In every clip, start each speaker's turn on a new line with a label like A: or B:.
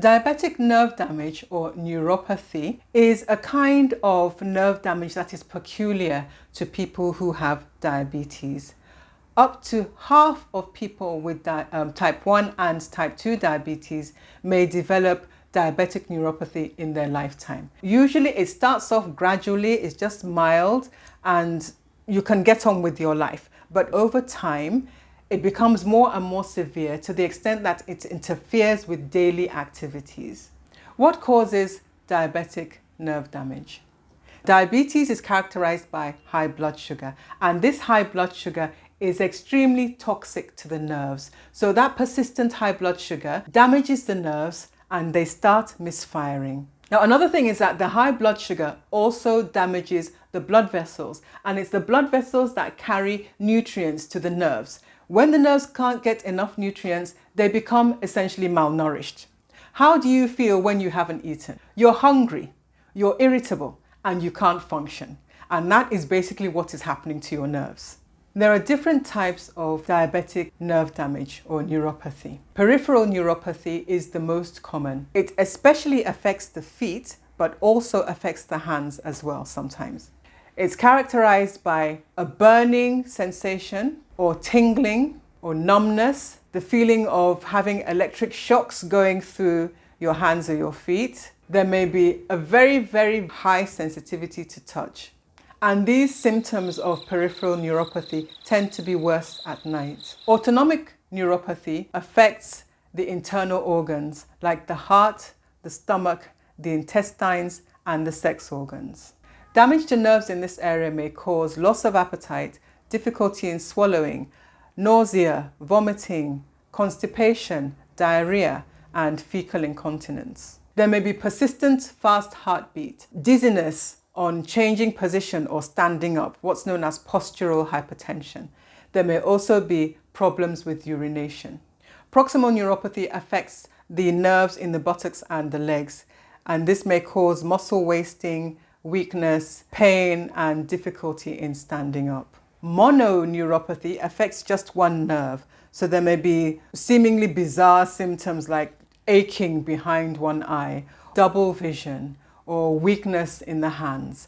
A: Diabetic nerve damage or neuropathy is a kind of nerve damage that is peculiar to people who have diabetes. Up to half of people with type 1 and type 2 diabetes may develop diabetic neuropathy in their lifetime. Usually it starts off gradually, it's just mild and you can get on with your life. But over time, it becomes more and more severe to the extent that it interferes with daily activities. What causes diabetic nerve damage? Diabetes is characterized by high blood sugar, and this high blood sugar is extremely toxic to the nerves. So that persistent high blood sugar damages the nerves and they start misfiring. Now, another thing is that the high blood sugar also damages the blood vessels, and it's the blood vessels that carry nutrients to the nerves. When the nerves can't get enough nutrients, they become essentially malnourished. How do you feel when you haven't eaten? You're hungry, you're irritable, and you can't function. And that is basically what is happening to your nerves. There are different types of diabetic nerve damage or neuropathy. Peripheral neuropathy is the most common. It especially affects the feet, but also affects the hands as well sometimes. It's characterized by a burning sensation or tingling or numbness, the feeling of having electric shocks going through your hands or your feet. There may be a very, very high sensitivity to touch. And these symptoms of peripheral neuropathy tend to be worse at night. Autonomic neuropathy affects the internal organs like the heart, the stomach, the intestines, and the sex organs. Damage to nerves in this area may cause loss of appetite, difficulty in swallowing, nausea, vomiting, constipation, diarrhea, and fecal incontinence. There may be persistent fast heartbeat, dizziness on changing position or standing up, what's known as postural hypertension. There may also be problems with urination. Proximal neuropathy affects the nerves in the buttocks and the legs, and this may cause muscle wasting, weakness, pain, and difficulty in standing up. Mononeuropathy affects just one nerve, so there may be seemingly bizarre symptoms like aching behind one eye, double vision, or weakness in the hands,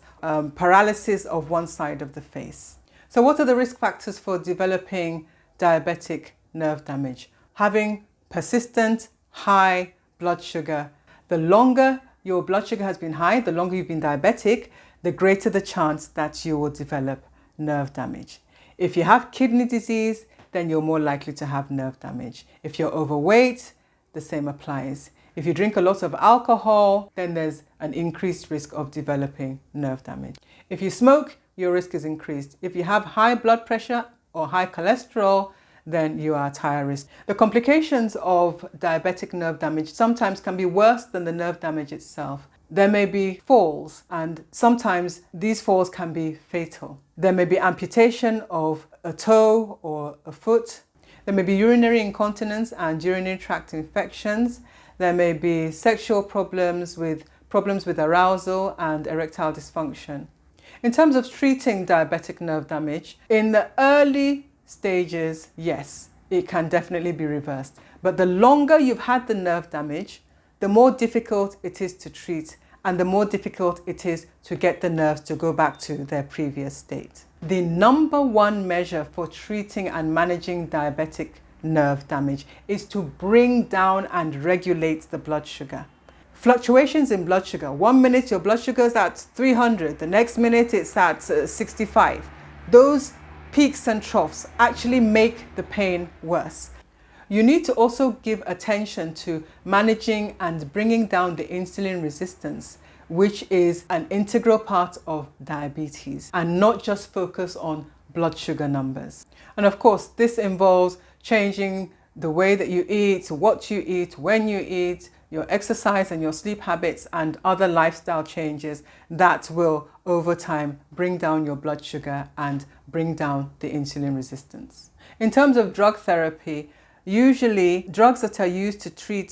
A: paralysis of one side of the face. So what are the risk factors for developing diabetic nerve damage? Having persistent high blood sugar. The longer your blood sugar has been high, the longer you've been diabetic, the greater the chance that you will develop nerve damage. If you have kidney disease, then you're more likely to have nerve damage. If you're overweight, the same applies. If you drink a lot of alcohol, then there's an increased risk of developing nerve damage. If you smoke, your risk is increased. If you have high blood pressure or high cholesterol, then you are at higher risk. The complications of diabetic nerve damage sometimes can be worse than the nerve damage itself. There may be falls, and sometimes these falls can be fatal. There may be amputation of a toe or a foot. There may be urinary incontinence and urinary tract infections. There may be sexual problems with arousal and erectile dysfunction. In terms of treating diabetic nerve damage, in the early stages, yes, it can definitely be reversed. But the longer you've had the nerve damage, the more difficult it is to treat and the more difficult it is to get the nerves to go back to their previous state. The number one measure for treating and managing diabetic nerve damage is to bring down and regulate the blood sugar. Fluctuations in blood sugar. 1 minute your blood sugar is at 300, the next minute it's at 65. Those peaks and troughs actually make the pain worse. You need to also give attention to managing and bringing down the insulin resistance, which is an integral part of diabetes, and not just focus on blood sugar numbers. And of course, this involves changing the way that you eat, what you eat, when you eat, your exercise and your sleep habits, and other lifestyle changes that will over time bring down your blood sugar and bring down the insulin resistance. In terms of drug therapy, usually drugs that are used to treat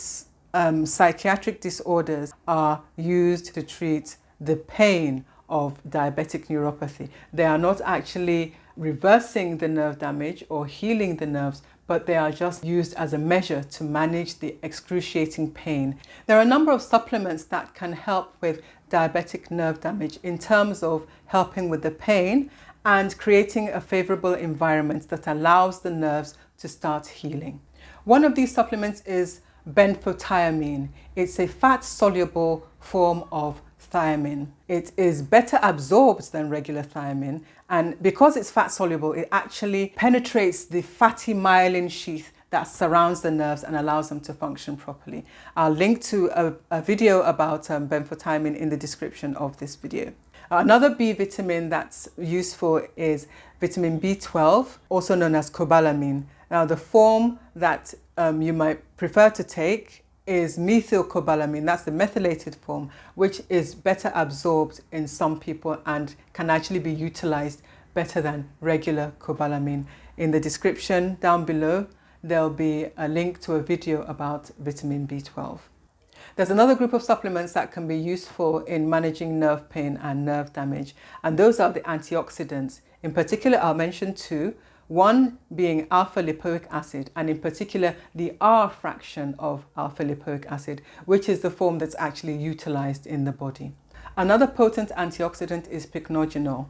A: psychiatric disorders are used to treat the pain of diabetic neuropathy. They are not actually reversing the nerve damage or healing the nerves, but they are just used as a measure to manage the excruciating pain. There are a number of supplements that can help with diabetic nerve damage in terms of helping with the pain and creating a favorable environment that allows the nerves to start healing. One of these supplements is benfotiamine. It's a fat-soluble form of thiamine. It is better absorbed than regular thiamine, and because it's fat soluble, it actually penetrates the fatty myelin sheath that surrounds the nerves and allows them to function properly. I'll link to a video about benfotiamine in the description of this video. Another B vitamin that's useful is vitamin B12, also known as cobalamin. Now, the form that you might prefer to take is methylcobalamin. That's the methylated form, which is better absorbed in some people and can actually be utilized better than regular cobalamin. In the description down below, there'll be a link to a video about vitamin B12. There's another group of supplements that can be useful in managing nerve pain and nerve damage, and those are the antioxidants. In particular, I'll mention two. One being alpha lipoic acid, and in particular the R fraction of alpha lipoic acid, which is the form that's actually utilized in the body. Another potent antioxidant is pycnogenol.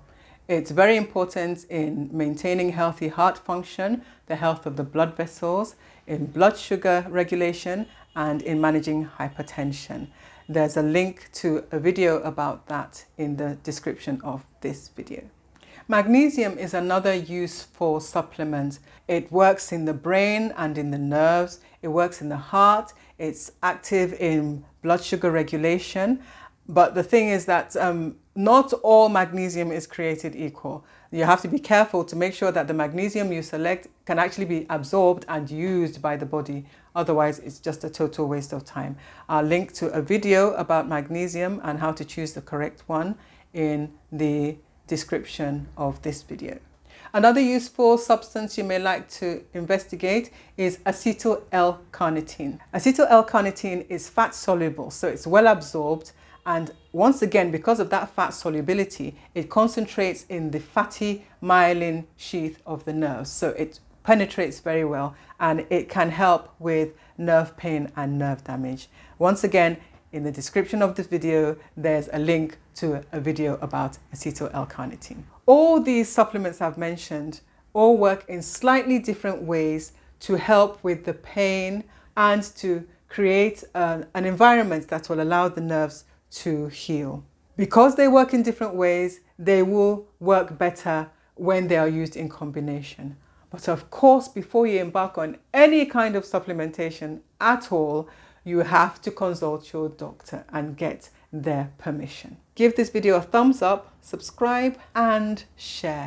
A: It's very important in maintaining healthy heart function, the health of the blood vessels, in blood sugar regulation, and in managing hypertension. There's a link to a video about that in the description of this video. Magnesium is another useful supplement. It works in the brain and in the nerves. It works in the heart. It's active in blood sugar regulation. But the thing is that not all magnesium is created equal. You have to be careful to make sure that the magnesium you select can actually be absorbed and used by the body. Otherwise, it's just a total waste of time. I'll link to a video about magnesium and how to choose the correct one in the description of this video. Another useful substance you may like to investigate is acetyl L-carnitine. Acetyl L-carnitine is fat soluble, so it's well absorbed, and once again, because of that fat solubility, it concentrates in the fatty myelin sheath of the nerves, so it penetrates very well and it can help with nerve pain and nerve damage. Once again, in the description of this video, there's a link to a video about acetyl L-carnitine. All these supplements I've mentioned all work in slightly different ways to help with the pain and to create an environment that will allow the nerves to heal. Because they work in different ways, they will work better when they are used in combination. But of course, before you embark on any kind of supplementation at all, you have to consult your doctor and get their permission. Give this video a thumbs up, subscribe and share.